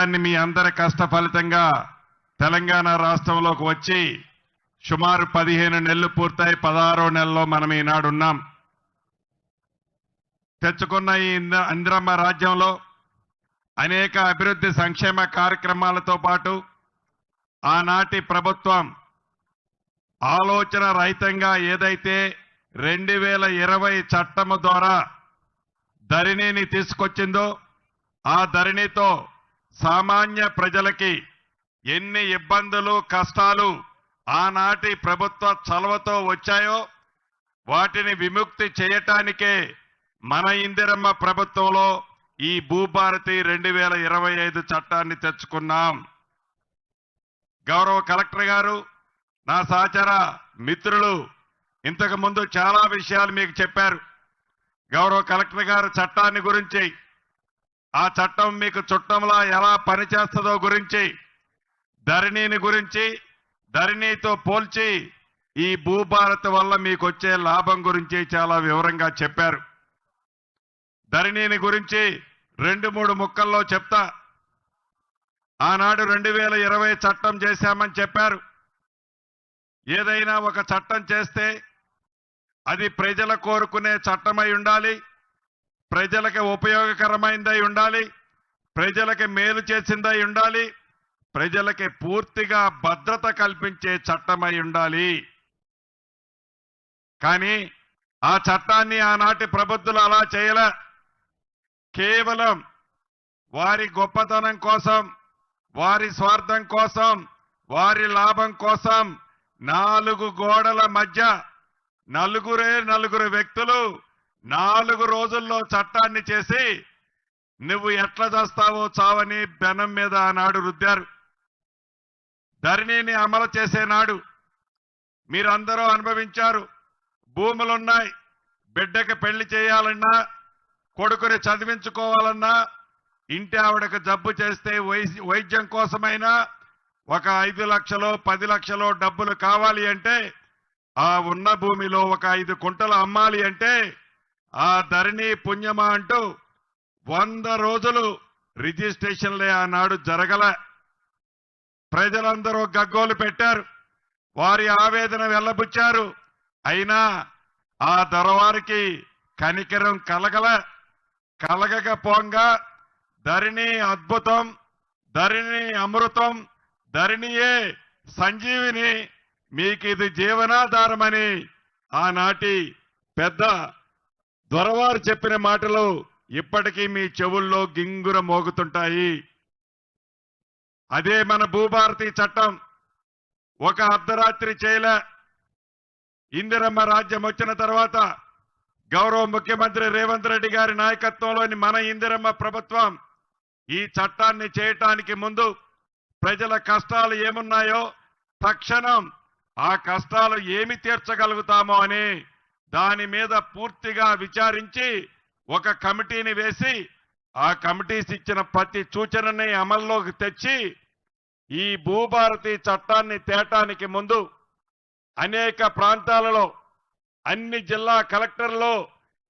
మీ అందరి కష్ట ఫలితంగా తెలంగాణ రాష్ట్రంలోకి వచ్చి సుమారు 15 నెలలు పూర్తయి 16వ నెలలో మనం ఈనాడున్నాం. తెచ్చుకున్న ఈ ఇందిరమ్మ రాజ్యంలో అనేక అభివృద్ధి సంక్షేమ కార్యక్రమాలతో పాటు ఆనాటి ప్రభుత్వం ఆలోచన రహితంగా ఏదైతే 2020 చట్టము ద్వారా ధరణిని తీసుకొచ్చిందో ఆ ధరణితో సామాన్య ప్రజలకి ఎన్ని ఇబ్బందులు కష్టాలు ఆనాటి ప్రభుత్వ చలవతో వచ్చాయో వాటిని విముక్తి చేయటానికే మన ఇందిరమ్మ ప్రభుత్వంలో ఈ భూభారతి 2025 చట్టాన్ని తెచ్చుకున్నాం. గౌరవ కలెక్టర్ గారు, నా సహచర మిత్రులు ఇంతకు ముందు చాలా విషయాలు మీకు చెప్పారు. గౌరవ కలెక్టర్ గారు చట్టాన్ని గురించి, ఆ చట్టం మీకు చుట్టంలా ఎలా పనిచేస్తుందో గురించి, ధరణిని గురించి, ధరణితో పోల్చి ఈ భూభారత్ వల్ల మీకు వచ్చే లాభం గురించి చాలా వివరంగా చెప్పారు. ధరణిని గురించి 2-3 ముక్కల్లో చెప్తా. ఆనాడు 2020 చట్టం చేశామని చెప్పారు. ఏదైనా ఒక చట్టం చేస్తే అది ప్రజల కోరుకునే చట్టమై ఉండాలి, ప్రజలకు ఉపయోగకరమైనదై ఉండాలి, ప్రజలకు మేలు చేసిందై ఉండాలి, ప్రజలకి పూర్తిగా భద్రత కల్పించే చట్టమై ఉండాలి. కానీ ఆ చట్టాన్ని ఆనాటి ప్రభుత్వాలు అలా చేయలే. కేవలం వారి గొప్పతనం కోసం, వారి స్వార్థం కోసం, వారి లాభం కోసం 4 గోడల మధ్య నలుగురు వ్యక్తులు 4 రోజుల్లో చట్టాన్ని చేసి నువ్వు ఎట్లా చేస్తావో చావని బెనం మీద ఆనాడు రుద్దారు. ధరణిని అమలు చేసే నాడు మీరందరూ అనుభవించారు. భూములున్నాయి, బిడ్డకి పెళ్లి చేయాలన్నా, కొడుకుని చదివించుకోవాలన్నా, ఇంటి ఆవిడకు జబ్బు చేస్తే వైద్యం కోసమైనా ఒక 5 లక్షలో 10 లక్షలో డబ్బులు కావాలి అంటే ఆ ఉన్న భూమిలో ఒక 5 కుంటలు అమ్మాలి అంటే ఆ ధరణి పుణ్యమా అంటూ 100 రోజులు రిజిస్ట్రేషన్లే ఆనాడు జరగల. ప్రజలందరూ గగ్గోలు పెట్టారు, వారి ఆవేదన వెల్లబుచ్చారు. అయినా ఆ దొరవారికి కనికరం కలగకపోగా ధరణి అద్భుతం, ధరణి అమృతం, ధరణియే సంజీవిని, మీకు ఇది జీవనాధారమని ఆనాటి పెద్ద దొరవారు చెప్పిన మాటలు ఇప్పటికీ మీ చెవుల్లో గింగుర మోగుతుంటాయి. అదే మన భూభారతి చట్టం. ఒక అర్ధరాత్రి చేయలే. ఇందిరమ్మ రాజ్యం వచ్చిన తర్వాత గౌరవ ముఖ్యమంత్రి రేవంత్ రెడ్డి గారి నాయకత్వంలోని మన ఇందిరమ్మ ప్రభుత్వం ఈ చట్టాన్ని చేయటానికి ముందు ప్రజల కష్టాలు ఏమున్నాయో తక్షణం ఆ కష్టాలు ఏమి తీర్చగలుగుతామో అని దాని మీద పూర్తిగా విచారించి ఒక కమిటీని వేసి ఆ కమిటీస్ ఇచ్చిన ప్రతి సూచనని అమల్లోకి తెచ్చి ఈ భూభారతి చట్టాన్ని తేటానికి ముందు అనేక ప్రాంతాలలో అన్ని జిల్లా కలెక్టర్లు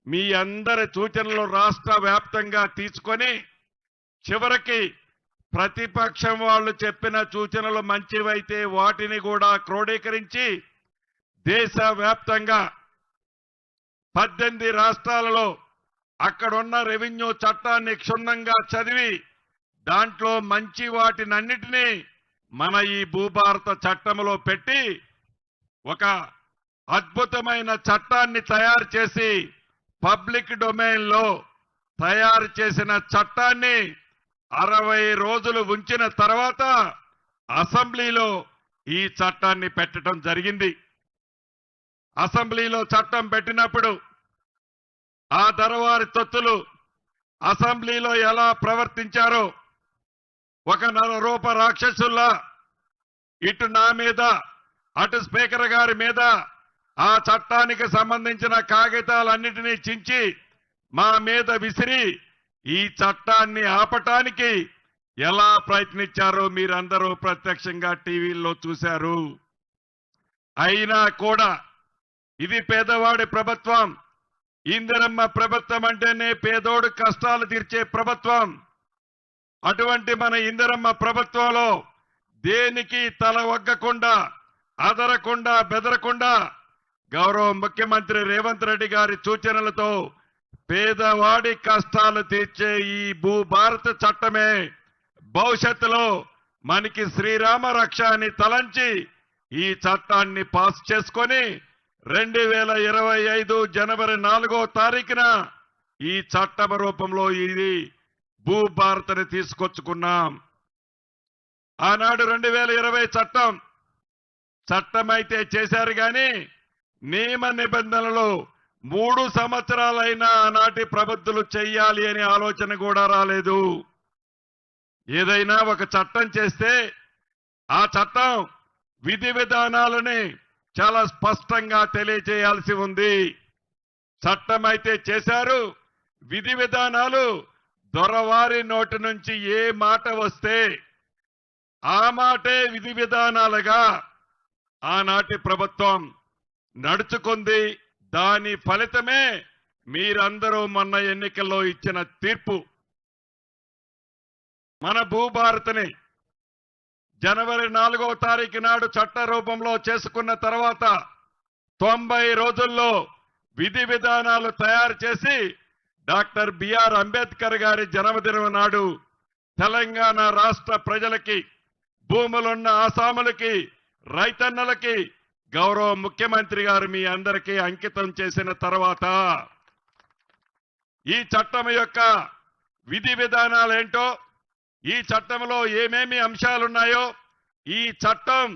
మీ అందరి సూచనలు రాష్ట్ర వ్యాప్తంగా తీసుకొని చివరికి ప్రతిపక్షం వాళ్ళు చెప్పిన సూచనలు మంచివైతే వాటిని కూడా క్రోడీకరించి దేశవ్యాప్తంగా 18 రాష్ట్రాలలో అక్కడున్న రెవెన్యూ చట్టాన్ని క్షుణ్ణంగా చదివి దాంట్లో మంచి వాటినన్నిటినీ మన ఈ భూభారత చట్టంలో పెట్టి ఒక అద్భుతమైన చట్టాన్ని తయారు చేసి పబ్లిక్ డొమైన్లో తయారు చేసిన చట్టాన్ని 60 రోజులు ఉంచిన తర్వాత అసెంబ్లీలో ఈ చట్టాన్ని పెట్టడం జరిగింది. అసెంబ్లీలో చట్టం పెట్టినప్పుడు ఆ దొరవారి తొత్తులు అసెంబ్లీలో ఎలా ప్రవర్తించారో ఒక నరరూప రాక్షసుల్లా ఇటు నా మీద అటు స్పీకర్ గారి మీద ఆ చట్టానికి సంబంధించిన కాగితాలన్నిటినీ చించి మా మీద విసిరి ఈ చట్టాన్ని ఆపటానికి ఎలా ప్రయత్నించారో మీరందరూ ప్రత్యక్షంగా టీవీల్లో చూశారు. అయినా కూడా ఇది పేదవాడి ప్రభుత్వం. ఇందిరమ్మ ప్రభుత్వం అంటేనే పేదోడు కష్టాలు తీర్చే ప్రభుత్వం. అటువంటి మన ఇందిరమ్మ ప్రభుత్వంలో దేనికి తల ఒగ్గకుండా అదరకుండా బెదరకుండా గౌరవ ముఖ్యమంత్రి రేవంత్ రెడ్డి గారి సూచనలతో పేదవాడి కష్టాలు తీర్చే ఈ భూభారత చట్టమే భవిష్యత్తులో మనకి శ్రీరామ రక్ష అని తలంచి ఈ చట్టాన్ని పాస్ చేసుకొని 2025 జనవరి 4వ తారీఖున ఈ చట్టం రూపంలో ఇది భూభారతని తీసుకొచ్చుకున్నాం. ఆనాడు 2020 చట్టం అయితే చేశారు కానీ నియమ నిబంధనలు 3 సంవత్సరాలైనా ఆనాటి ప్రభుత్వాలు చెయ్యాలి అనే ఆలోచన కూడా రాలేదు. ఏదైనా ఒక చట్టం చేస్తే ఆ చట్టం విధి విధానాలని చాలా స్పష్టంగా తెలియజేయాల్సి ఉంది. చట్టం అయితే చేశారు, విధి విధానాలు దొరవారి నోటి నుంచి ఏ మాట వస్తే ఆ మాటే విధి విధానాలుగా ఆనాటి ప్రభుత్వం నడుచుకుంది. దాని ఫలితమే మీరందరూ మొన్న ఎన్నికల్లో ఇచ్చిన తీర్పు. మన భూభారతిని జనవరి 4వ తారీఖు నాడు చట్ట రూపంలో చేసుకున్న తర్వాత 90 రోజుల్లో విధి విధానాలు తయారు చేసి డాక్టర్ బిఆర్ అంబేద్కర్ గారి జన్మదినం నాడు తెలంగాణ రాష్ట్ర ప్రజలకి, భూములున్న ఆసాములకి, రైతన్నలకి గౌరవ ముఖ్యమంత్రి గారు మీ అందరికీ అంకితం చేసిన తర్వాత ఈ చట్టం యొక్క విధి విధానాలు ఏంటో, ఈ చట్టంలో ఏమేమి అంశాలున్నాయో, ఈ చట్టం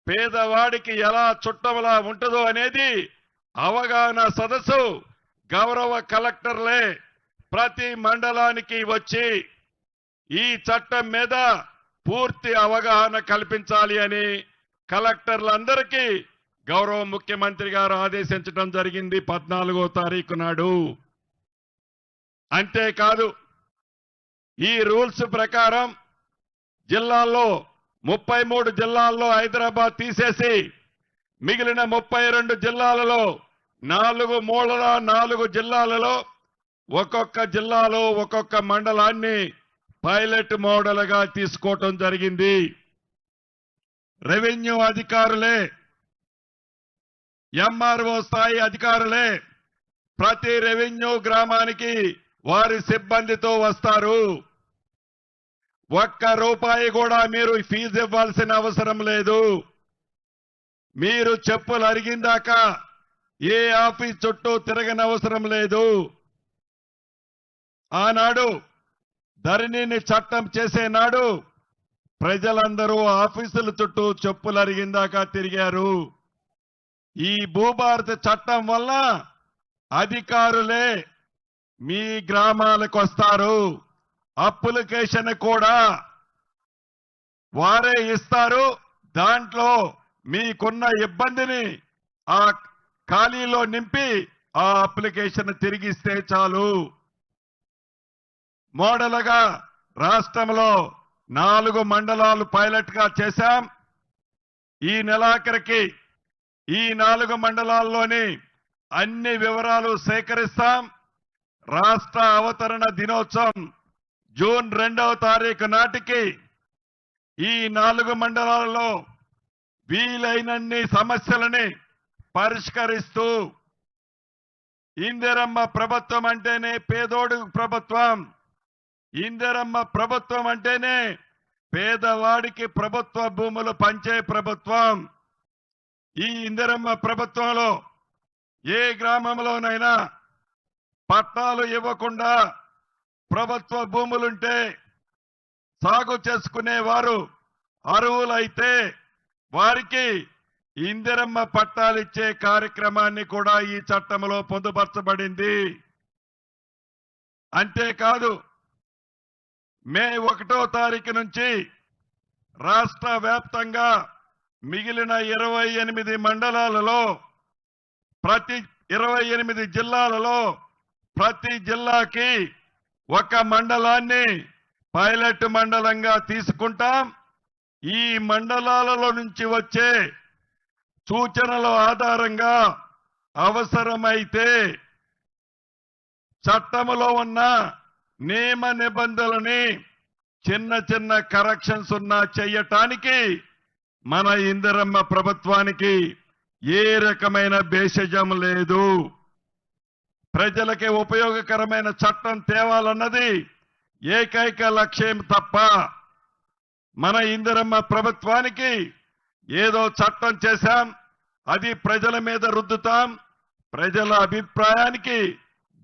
పేదవాడికి ఎలా చుట్టంలా ఉంటుందో అనేది అవగాహన సదస్సు గౌరవ కలెక్టర్లే ప్రతి మండలానికి వచ్చి ఈ చట్టం మీద పూర్తి అవగాహన కల్పించాలి అని కలెక్టర్లందరికీ గౌరవ ముఖ్యమంత్రి గారు ఆదేశించడం జరిగింది 14వ తారీఖు నాడు. అంతేకాదు ఈ రూల్స్ ప్రకారం జిల్లాల్లో 33 జిల్లాల్లో హైదరాబాద్ తీసేసి మిగిలిన 32 జిల్లాలలో 4 మూలల 4 జిల్లాలలో ఒక్కొక్క జిల్లాలో ఒక్కొక్క మండలాన్ని పైలట్ మోడల్గా తీసుకోవటం జరిగింది. రెవెన్యూ అధికారులే, ఎంఆర్ఓ స్థాయి అధికారులే ప్రతి రెవెన్యూ గ్రామానికి వారి సిబ్బందితో వస్తారు. ఒక్క రూపాయి కూడా మీరు ఫీజు ఇవ్వాల్సిన అవసరం లేదు. మీరు చెప్పులు అరిగిందాక ఏ ఆఫీస్ చుట్టూ తిరగనవసరం లేదు. ఆనాడు ధరణిని చట్టం చేసే నాడు ప్రజలందరూ ఆఫీసుల చుట్టూ చెప్పులు అరిగిందాక తిరిగారు. ఈ భూభారత చట్టం వల్ల అధికారులే మీ గ్రామాలకు వస్తారు. అప్లికేషన్ కూడా వారే ఇస్తారు. దాంట్లో మీకున్న ఇబ్బందిని ఆ ఖాళీలో నింపి ఆ అప్లికేషన్ తిరిగిస్తే చాలు. మోడల్గా రాష్ట్రంలో 4 మండలాలు పైలట్ గా చేశాం. ఈ నెలాఖరికి ఈ 4 మండలాల్లోని అన్ని వివరాలు సేకరిస్తాం. రాష్ట్ర అవతరణ దినోత్సవం జూన్ 2వ తారీఖు నాటికి ఈ 4 మండలాలలో వీలైనన్ని సమస్యలని పరిష్కరిస్తూ, ఇందిరమ్మ ప్రభుత్వం అంటేనే పేదోడు ప్రభుత్వం, ఇందిరమ్మ ప్రభుత్వం అంటేనే పేదవాడికి ప్రభుత్వ భూములు పంచే ప్రభుత్వం. ఈ ఇందిరమ్మ ప్రభుత్వంలో ఏ గ్రామంలోనైనా పట్టాలు ఇవ్వకుండా ప్రభుత్వ భూములుంటే సాగు చేసుకునేవారు అర్హులైతే వారికి ఇందిరమ్మ పట్టాలు ఇచ్చే కార్యక్రమాన్ని కూడా ఈ చట్టంలో పొందుపరచబడింది. అంతేకాదు మే 1వ తారీఖు నుంచి రాష్ట్ర వ్యాప్తంగా మిగిలిన 28 మండలాలలో ప్రతి 28 జిల్లాలలో ప్రతి జిల్లాకి ఒక మండలాన్ని పైలట్ మండలంగా తీసుకుంటాం. ఈ మండలాలలో నుంచి వచ్చే సూచనల ఆధారంగా అవసరమైతే చట్టములో ఉన్న నియమ నిబంధనలని చిన్న చిన్న కరెక్షన్స్ ఉన్నా చెయ్యటానికి మన ఇందిరమ్మ ప్రభుత్వానికి ఏ రకమైన భేషజం లేదు. ప్రజలకి ఉపయోగకరమైన చట్టం తేవాలన్నది ఏకైక లక్ష్యం తప్ప మన ఇందిరమ్మ ప్రభుత్వానికి ఏదో చట్టం చేశాం, అది ప్రజల మీద రుద్దుతాం, ప్రజల అభిప్రాయానికి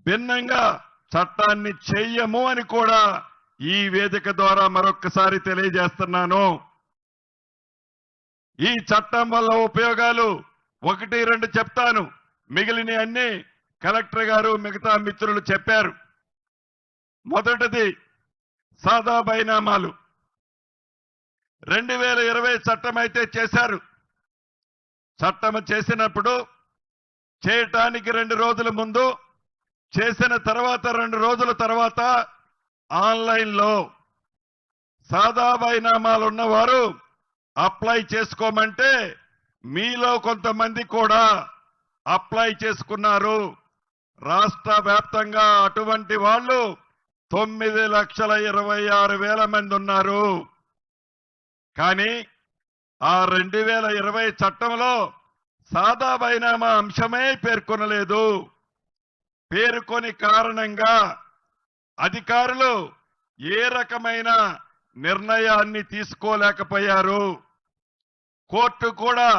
భిన్నంగా చట్టాన్ని చెయ్యము అని కూడా ఈ వేదిక ద్వారా మరొక్కసారి తెలియజేస్తున్నాను. ఈ చట్టం వల్ల ఉపయోగాలు 1-2 చెప్తాను, మిగిలిన అన్ని కలెక్టర్ గారు మిగతా మిత్రులు చెప్పారు. మొదటిది సాదా బైనామాలు. 2020 చట్టం అయితే చేశారు. చట్టం చేసినప్పుడు చేయటానికి 2 రోజుల ముందు, చేసిన తర్వాత 2 రోజుల తర్వాత ఆన్లైన్లో సాదా బైనామాలు ఉన్నవారు అప్లై చేసుకోమంటే మీలో కొంతమంది కూడా అప్లై చేసుకున్నారు. రాష్ట్ర వ్యాప్తంగా అటువంటి వాళ్ళు 9,26,000 మంది ఉన్నారు. కానీ ఆ 2020 చట్టంలో సాదా బైనామా అంశమే పేర్కొనలేదు. పేర్కొని కారణంగా అధికారులు ఏ రకమైన నిర్ణయాన్ని తీసుకోలేకపోయారు. కోర్టు కూడా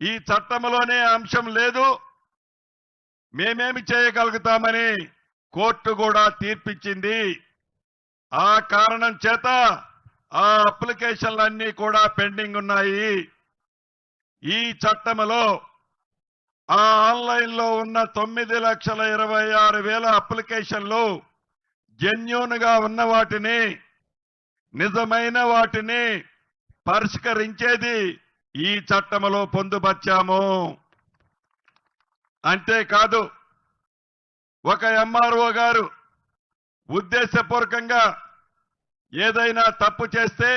ఈ చట్టంలోనే అంశం లేదు, మేమేమి చేయగలుగుతామని కోర్టు కూడా తీర్పిచ్చింది. ఆ కారణం చేత ఆ అప్లికేషన్లన్నీ కూడా పెండింగ్ ఉన్నాయి. ఈ చట్టంలో ఆ ఆన్లైన్లో ఉన్న 9,26,000 అప్లికేషన్లు జెన్యూన్ గా ఉన్న వాటిని, నిజమైన వాటిని పరిష్కరించేది ఈ చట్టంలో పొందుపరిచాము. అంతేకాదు, ఒక ఎంఆర్ఓ గారు ఉద్దేశపూర్వకంగా ఏదైనా తప్పు చేస్తే,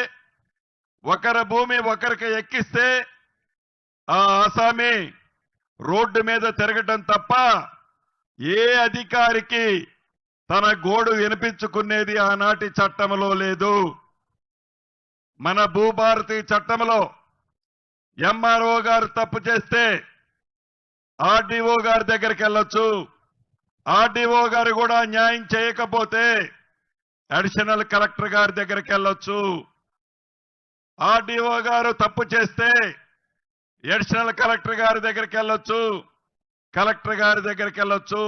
ఒకరి భూమి ఒకరికి ఎక్కిస్తే ఆ ఆసామి రోడ్డు మీద తిరగటం తప్ప ఏ అధికారికి తన గోడు వినిపించుకునేది ఆనాటి చట్టంలో లేదు. మన భూభారతి చట్టంలో ఎంఆర్ఓ గారు తప్పు చేస్తే ఆర్డీఓ గారి దగ్గరికి వెళ్ళొచ్చు. ఆర్డీఓ గారు కూడా న్యాయం చేయకపోతే అడిషనల్ కలెక్టర్ గారి దగ్గరికి వెళ్ళొచ్చు. ఆర్డీఓ గారు తప్పు చేస్తే అడిషనల్ కలెక్టర్ గారి దగ్గరికి వెళ్ళొచ్చు, కలెక్టర్ గారి దగ్గరికి వెళ్ళొచ్చు.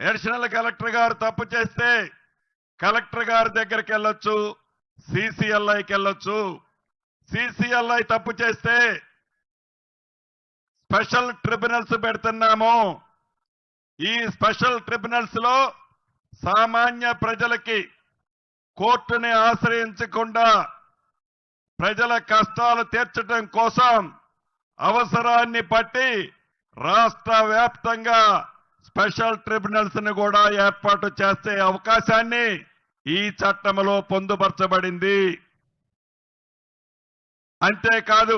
అడిషనల్ కలెక్టర్ గారు తప్పు చేస్తే కలెక్టర్ గారి దగ్గరికి వెళ్ళొచ్చు, సిసిఎల్ఐకి వెళ్ళొచ్చు. సిసిఎల్ఐ తప్పు చేస్తే స్పెషల్ ట్రిబ్యునల్స్ పెడుతున్నాము. ఈ స్పెషల్ ట్రిబ్యునల్స్ లో సామాన్య ప్రజలకి కోర్టుని ఆశ్రయించకుండా ప్రజల కష్టాలు తీర్చడం కోసం అవసరాన్ని బట్టి రాష్ట్ర వ్యాప్తంగా స్పెషల్ ట్రిబ్యునల్స్ ని కూడా ఏర్పాటు చేసే అవకాశాన్ని ఈ చట్టంలో పొందుపరచబడింది. అంతేకాదు,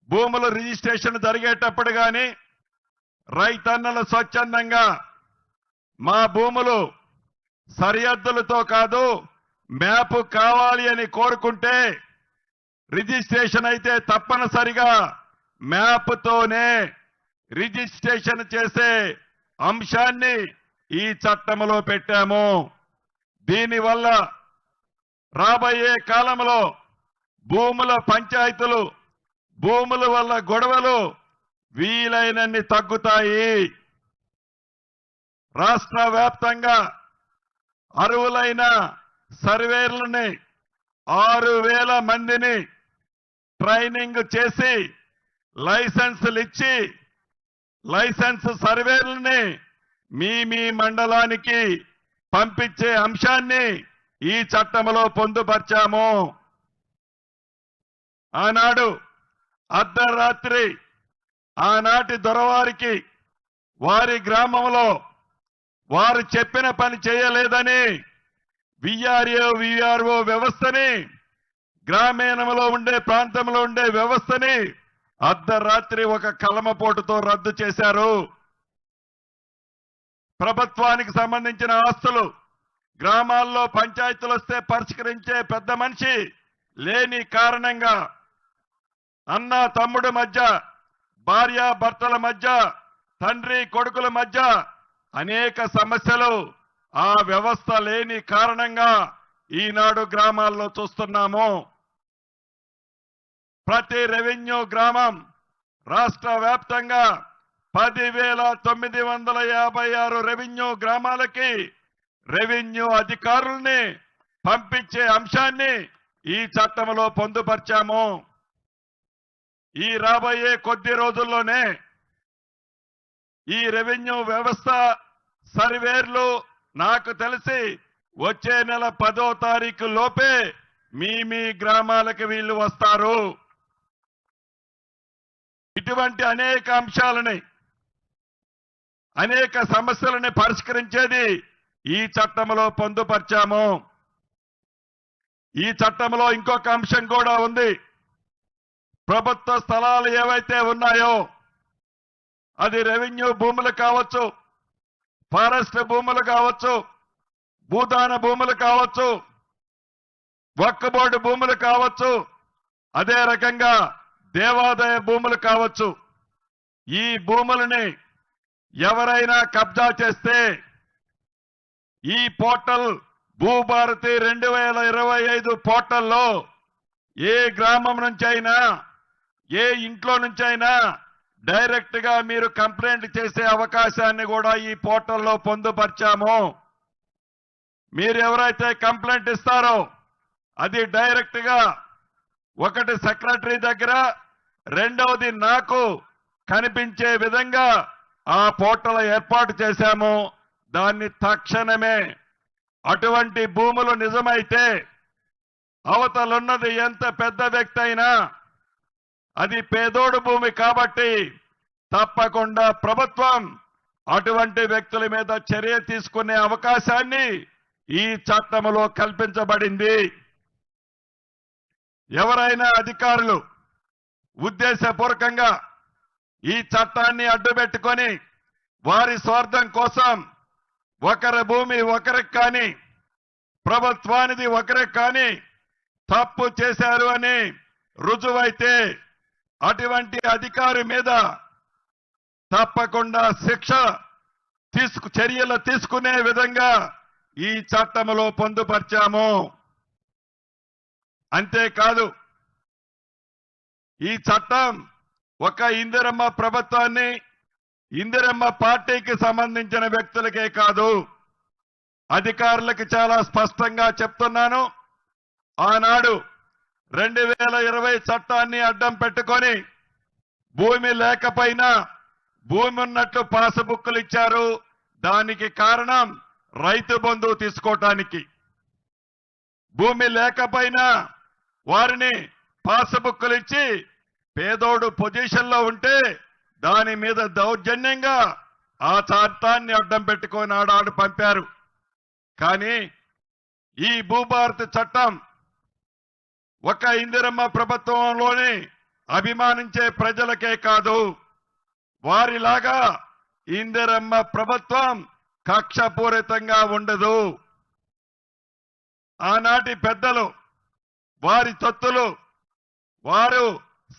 భూముల రిజిస్ట్రేషన్ జరిగేటప్పుడు కానీ రైతన్నలు స్వచ్ఛందంగా మా భూములు సరిహద్దులతో కాదు మ్యాప్ కావాలి అని కోరుకుంటే రిజిస్ట్రేషన్ అయితే తప్పనిసరిగా మ్యాప్ తోనే రిజిస్ట్రేషన్ చేసే అంశాన్ని ఈ చట్టంలో పెట్టాము. దీనివల్ల రాబోయే కాలంలో భూముల పంచాయతీలు, భూముల వల్ల గొడవలు వీలైనన్ని తగ్గుతాయి. రాష్ట్ర వ్యాప్తంగా అర్హులైన సర్వేర్లని 6,000 మందిని ట్రైనింగ్ చేసి లైసెన్సులు ఇచ్చి లైసెన్స్ సర్వేర్లని మీ మండలానికి పంపించే అంశాన్ని ఈ చట్టంలో పొందుపరిచాము. ఆనాడు అర్ధరాత్రి ఆనాటి దొరవారికి వారి గ్రామంలో వారు చెప్పిన పని చేయలేదని విఆర్ఓ వ్యవస్థని, గ్రామీణంలో ఉండే ప్రాంతంలో ఉండే వ్యవస్థని అర్ధరాత్రి ఒక కలమపోటుతో రద్దు చేశారు. ప్రభుత్వానికి సంబంధించిన ఆస్తులు గ్రామాల్లో పంచాయతీలు వస్తే పరిష్కరించే పెద్ద మనిషి లేని కారణంగా అన్న తమ్ముడు మధ్య, భార్య భర్తల మధ్య, తండ్రి కొడుకుల మధ్య అనేక సమస్యలు ఆ వ్యవస్థ లేని కారణంగా ఈనాడు గ్రామాల్లో చూస్తున్నాము. ప్రతి రెవెన్యూ గ్రామం రాష్ట్ర వ్యాప్తంగా 10,956 రెవెన్యూ గ్రామాలకి రెవెన్యూ అధికారుల్ని పంపించే అంశాన్ని ఈ చట్టంలో పొందుపరిచాము. ఈ రాబోయే కొద్ది రోజుల్లోనే ఈ రెవెన్యూ వ్యవస్థ సర్వేర్లు నాకు తెలిసి వచ్చే నెల 10వ తారీఖు లోపే మీ గ్రామాలకు వీళ్ళు వస్తారు. ఇటువంటి అనేక అంశాలని, అనేక సమస్యలని పరిష్కరించేది ఈ చట్టంలో పొందుపరిచాము. ఈ చట్టంలో ఇంకొక అంశం కూడా ఉంది. ప్రభుత్వ స్థలాలు ఏవైతే ఉన్నాయో, అది రెవెన్యూ భూములు కావచ్చు, ఫారెస్ట్ భూములు కావచ్చు, భూదాన భూములు కావచ్చు, వక్ఫ్ బోర్డు భూములు కావచ్చు, అదే రకంగా దేవాదాయ భూములు కావచ్చు. ఈ భూములని ఎవరైనా కబ్జా చేస్తే ఈ పోర్టల్ భూభారతి 2025 పోర్టల్లో ఏ గ్రామం నుంచి అయినా, ఏ ఇంట్లో నుంచి అయినా డైరెక్ట్ గా మీరు కంప్లైంట్ చేసే అవకాశాన్ని కూడా ఈ పోర్టల్లో పొందుపరిచాము. మీరు ఎవరైతే కంప్లైంట్ ఇస్తారో అది డైరెక్ట్ గా ఒకటి సెక్రటరీ దగ్గర, రెండవది నాకు కనిపించే విధంగా ఆ పోర్టల్ ఏర్పాటు చేశాము. దాన్ని తక్షణమే అటువంటి భూములు నిజమైతే అవతలున్నది ఎంత పెద్ద వ్యక్తి అయినా అది పేదోడు భూమి కాబట్టి తప్పకుండా ప్రభుత్వం అటువంటి వ్యక్తుల మీద చర్య తీసుకునే అవకాశాన్ని ఈ చట్టంలో కల్పించబడింది. ఎవరైనా అధికారులు ఉద్దేశపూర్వకంగా ఈ చట్టాన్ని అడ్డుపెట్టుకొని వారి స్వార్థం కోసం ఒకరి భూమి ఒకరికి కానీ, ప్రభుత్వానిది ఒకరికి కానీ తప్పు చేశారు అని రుజువైతే అటువంటి అధికారి మీద తప్పకుండా చర్యలు తీసుకునే విధంగా ఈ చట్టంలో పొందుపరిచాము. అంతేకాదు, ఈ చట్టం ఒక ఇందిరమ్మ ప్రభుత్వాన్ని, ఇందిరమ్మ పార్టీకి సంబంధించిన వ్యక్తులకే కాదు, అధికారులకు చాలా స్పష్టంగా చెప్తున్నాను. ఆనాడు 2020 చట్టాన్ని అడ్డం పెట్టుకొని భూమి లేకపోయినా భూమి ఉన్నట్టు పాస్బుక్లు ఇచ్చారు. దానికి కారణం రైతు బంధువు తీసుకోవటానికి. భూమి లేకపోయినా వారిని పాస్బుక్లు ఇచ్చి పేదోడు పొజిషన్ లో ఉంటే దాని మీద దౌర్జన్యంగా ఆ చట్టాన్ని అడ్డం పెట్టుకొని ఆడాడు పంపారు. కానీ ఈ భూభారతి చట్టం ఒక ఇందిరమ్మ ప్రభుత్వంలోని అభిమానించే ప్రజలకే కాదు, వారిలాగా ఇందిరమ్మ ప్రభుత్వం కక్షపూరితంగా ఉండదు. ఆనాటి పెద్దలు వారి తొత్తులు వారు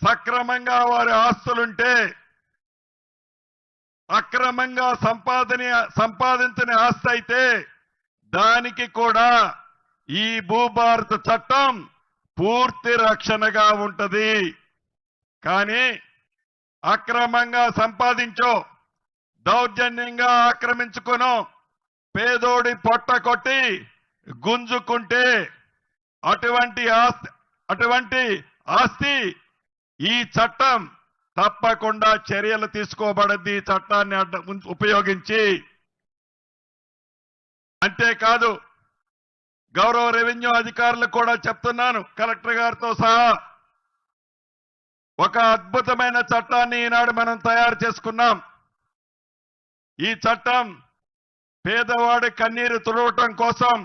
సక్రమంగా వారి ఆస్తులుంటే అక్రమంగా సంపాదించిన ఆస్తి అయితే దానికి కూడా ఈ భూభారత చట్టం పూర్తి రక్షణగా ఉంటది. కానీ అక్రమంగా సంపాదించో, దౌర్జన్యంగా ఆక్రమించుకునో, పేదోడి పొట్ట కొట్టి గుంజుకుంటే అటువంటి ఆస్తి ఈ చట్టం తప్పకుండా చర్యలు తీసుకోబడద్ది. ఈ చట్టాన్ని ఉపయోగించి. అంతేకాదు, గౌరవ రెవెన్యూ అధికారులకు కూడా చెప్తున్నాను, కలెక్టర్ గారితో సహా, ఒక అద్భుతమైన చట్టాన్ని ఈనాడు మనం తయారు చేసుకున్నాం. ఈ చట్టం పేదవాడి కన్నీరు తుడవటం కోసం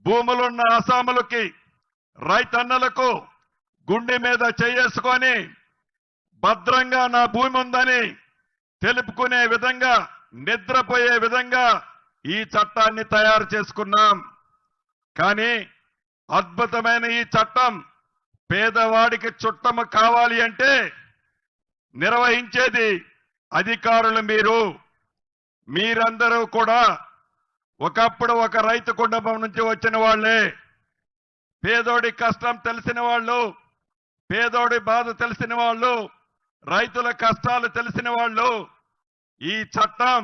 భూములున్న అసాములకి, రైతన్నలకు గుండె మీద చేసుకొని భద్రంగా నా భూమి ఉందని తెలుపుకునే విధంగా, నిద్రపోయే విధంగా ఈ చట్టాన్ని తయారు చేసుకున్నాం. కానీ అద్భుతమైన ఈ చట్టం పేదవాడికి చుట్టము కావాలి అంటే నిర్వహించేది అధికారులు మీరందరూ కూడా ఒకప్పుడు ఒక రైతు కుటుంబం నుంచి వచ్చిన వాళ్ళే. పేదోడి కష్టం తెలిసిన వాళ్ళు, పేదోడి బాధ తెలిసిన వాళ్ళు, రైతుల కష్టాలు తెలిసిన వాళ్ళు ఈ చట్టం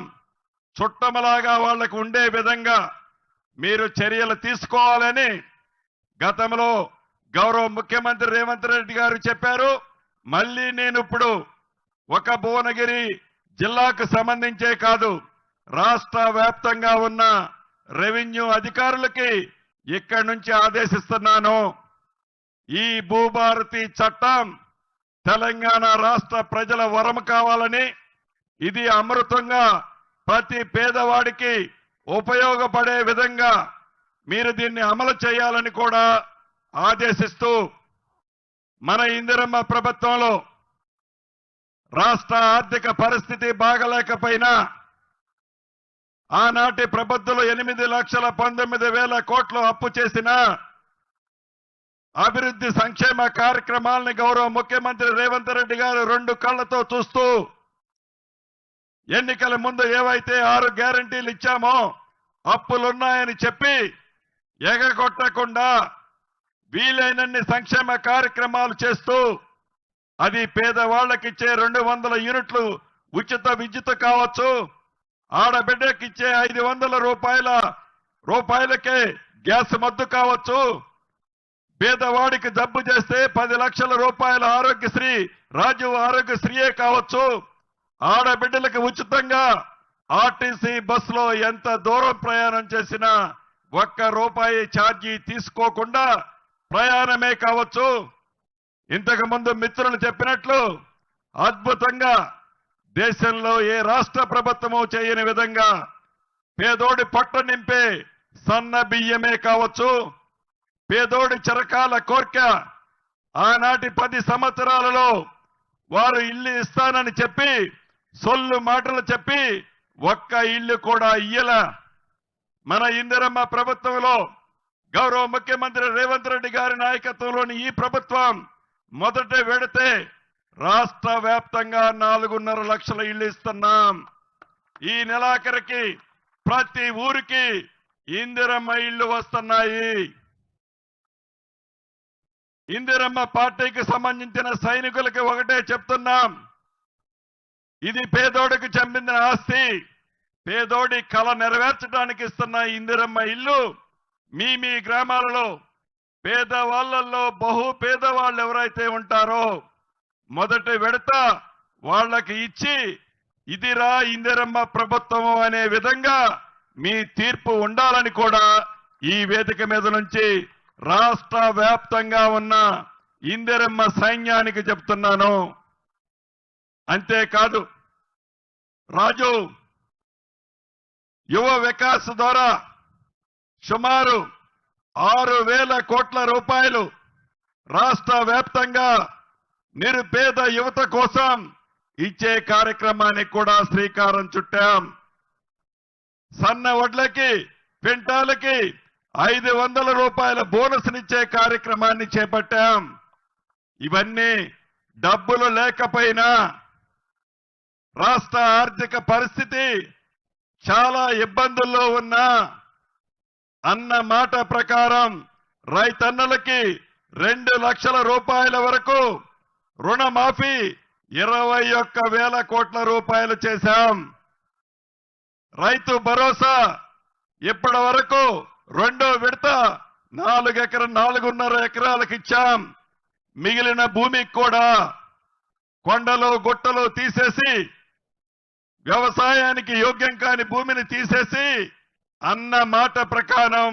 చుట్టమలాగా వాళ్లకు ఉండే విధంగా మీరు చర్యలు తీసుకోవాలని గతంలో గౌరవ ముఖ్యమంత్రి రేవంత్ రెడ్డి గారు చెప్పారు. మళ్ళీ నేను ఇప్పుడు ఒక భువనగిరి జిల్లాకు సంబంధించే కాదు, రాష్ట్ర వ్యాప్తంగా ఉన్న రెవెన్యూ అధికారులకి ఇక్కడి నుంచి ఆదేశిస్తున్నాను. ఈ భూభారతి చట్టం తెలంగాణ రాష్ట్ర ప్రజల వరం కావాలని, ఇది అమృతంగా ప్రతి పేదవాడికి ఉపయోగపడే విధంగా మీరు దీన్ని అమలు చేయాలని కూడా ఆదేశిస్తూ, మన ఇందిరమ్మ ప్రభుత్వంలో రాష్ట్ర ఆర్థిక పరిస్థితి బాగలేకపోయినా ఆనాటి ప్రభుత్వంలో 8,19,000 కోట్లు అప్పు చేసిన అభివృద్ధి సంక్షేమ కార్యక్రమాలని గౌరవ ముఖ్యమంత్రి రేవంత్ రెడ్డి గారు 2 కళ్లతో చూస్తూ ఎన్నికల ముందు ఏవైతే 6 గ్యారంటీలు ఇచ్చామో అప్పులున్నాయని చెప్పి ఎగగొట్టకుండా వీలైనన్ని సంక్షేమ కార్యక్రమాలు చేస్తూ, అది పేదవాళ్లకిచ్చే 200 యూనిట్లు ఉచిత విద్యుత్ కావచ్చు, ఆడబిడ్డకిచ్చే 500 రూపాయలకే గ్యాస్ మద్దు కావచ్చు, పేదవాడికి జబ్బు చేస్తే 10 లక్షల రూపాయల ఆరోగ్యశ్రీ రాజీవ్ ఆరోగ్యశ్రీయే కావచ్చు, ఆడబిడ్డలకు ఉచితంగా ఆర్టీసీ బస్సులో ఎంత దూరం ప్రయాణం చేసినా ₹1 ఛార్జీ తీసుకోకుండా ప్రయాణమే కావచ్చు. ఇంతకు ముందు మిత్రులు చెప్పినట్లు అద్భుతంగా దేశంలో ఏ రాష్ట్ర ప్రభుత్వము చేయని విధంగా పేదోడి పొట్ట నింపే సన్న బియ్యమే కావచ్చు, పేదోడి చిరకాల కోర్కె ఆనాటి 10 సంవత్సరాలలో వారు ఇల్లు ఇస్తానని చెప్పి సొల్లు మాటలు చెప్పి ఒక్క ఇల్లు కూడా ఇయ్యల. మన ఇందిరమ్మ ప్రభుత్వంలో గౌరవ ముఖ్యమంత్రి రేవంత్ రెడ్డి గారి నాయకత్వంలోని ఈ ప్రభుత్వం మొదట వెడితే రాష్ట్ర వ్యాప్తంగా 4.5 లక్షల ఇళ్లు ఇస్తున్నాం. ఈ నెలాఖరికి ప్రతి ఊరికి ఇందిరమ్మ ఇళ్లు వస్తున్నాయి. ఇందిరమ్మ పార్టీకి సంబంధించిన సైనికులకి ఒకటే చెప్తున్నాం, ఇది పేదోడికి చెందిన ఆస్తి. పేదోడి కళ నెరవేర్చడానికి ఇస్తున్న ఇందిరమ్మ ఇల్లు మీ గ్రామాలలో పేదవాళ్లలో బహు పేదవాళ్ళు ఎవరైతే ఉంటారో మొదటి విడత వాళ్ళకి ఇచ్చి, ఇదిరా ఇందిరమ్మ ప్రభుత్వం అనే విధంగా మీ తీర్పు ఉండాలని కూడా ఈ వేదిక మీద నుంచి రాష్ట్ర వ్యాప్తంగా ఉన్న ఇందిరమ్మ సైన్యానికి చెప్తున్నాను. అంతేకాదు, రాజు యువ వికాస్ ద్వారా సుమారు 6,000 కోట్ల రూపాయలు రాష్ట్ర వ్యాప్తంగా నిరుపేద యువత కోసం ఇచ్చే కార్యక్రమానికి కూడా శ్రీకారం చుట్టాం. సన్న వడ్లకి క్వింటాలకి 500 రూపాయల బోనస్నిచ్చే కార్యక్రమాన్ని చేపట్టాం. ఇవన్నీ డబ్బులు లేకపోయినా రాష్ట్ర ఆర్థిక పరిస్థితి చాలా ఇబ్బందుల్లో ఉన్నా అన్న మాట ప్రకారం రైతన్నలకి 2 లక్షల రూపాయల వరకు రుణమాఫీ 21,000 కోట్ల రూపాయలు చేశాం. రైతు భరోసా ఇప్పటి వరకు 2వ విడత 4.5 ఎకరాలకు ఇచ్చాం. మిగిలిన భూమికి కూడా కొండలు గుట్టలు తీసేసి వ్యవసాయానికి యోగ్యం కాని భూమిని తీసేసి అన్న మాట ప్రకారం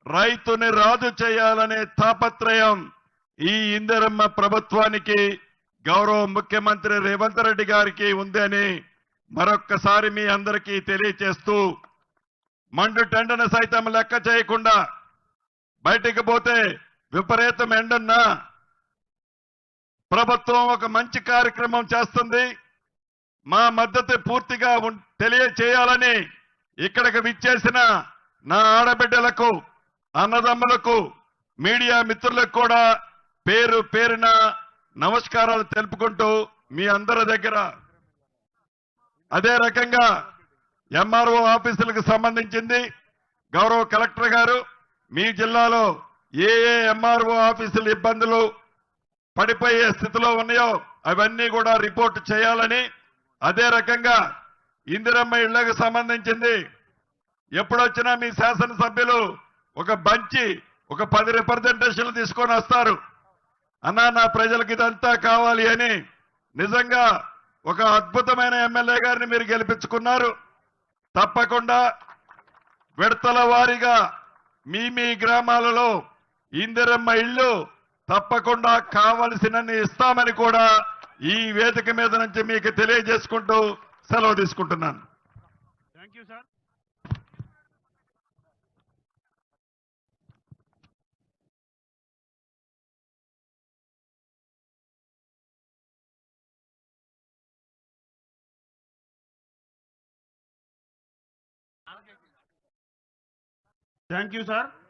రైతుని రాజు చేయాలనే తాపత్రయం ఈ ఇందిరమ్మ ప్రభుత్వానికి గౌరవ ముఖ్యమంత్రి రేవంత్ రెడ్డి గారికి ఉందని మరొక్కసారి మీ అందరికీ తెలియచేస్తూ, మండు టెండను సైతం లెక్క చేయకుండా బయటికి పోతే విపరీతం ఎండన్నా ప్రభుత్వం ఒక మంచి కార్యక్రమం చేస్తుంది. మా మద్దతు పూర్తిగా తెలియచేయాలని ఇక్కడికి విచ్చేసిన నా ఆడబిడ్డలకు, అన్నదమ్ములకు, మీడియా మిత్రులకు కూడా పేరు పేరున నమస్కారాలు తెలుపుకుంటూ మీ అందరి దగ్గర అదే రకంగా ఎంఆర్ఓ ఆఫీసులకు సంబంధించింది గౌరవ కలెక్టర్ గారు మీ జిల్లాలో ఏ ఎంఆర్ఓ ఆఫీసులు ఇబ్బందులు పడిపోయే స్థితిలో ఉన్నాయో అవన్నీ కూడా రిపోర్ట్ చేయాలని, అదే రకంగా ఇందిరమ్మ ఇళ్లకు సంబంధించింది ఎప్పుడొచ్చినా మీ శాసనసభ్యులు ఒక బంచి ఒక 10 రిప్రజెంటేషన్లు తీసుకొని వస్తారు. అన్నా నా ప్రజలకు ఇదంతా కావాలి అని నిజంగా ఒక అద్భుతమైన ఎమ్మెల్యే గారిని మీరు గెలిపించుకున్నారు. తప్పకుండా విడతల వారీగా మీ గ్రామాలలో ఇందిరమ్మ ఇళ్ళు తప్పకుండా కావలసినన్ని ఇస్తామని కూడా ఈ వేదిక మీద నుంచి మీకు తెలియజేసుకుంటూ సెలవు తీసుకుంటున్నాను. Thank you sir. Thank you sir.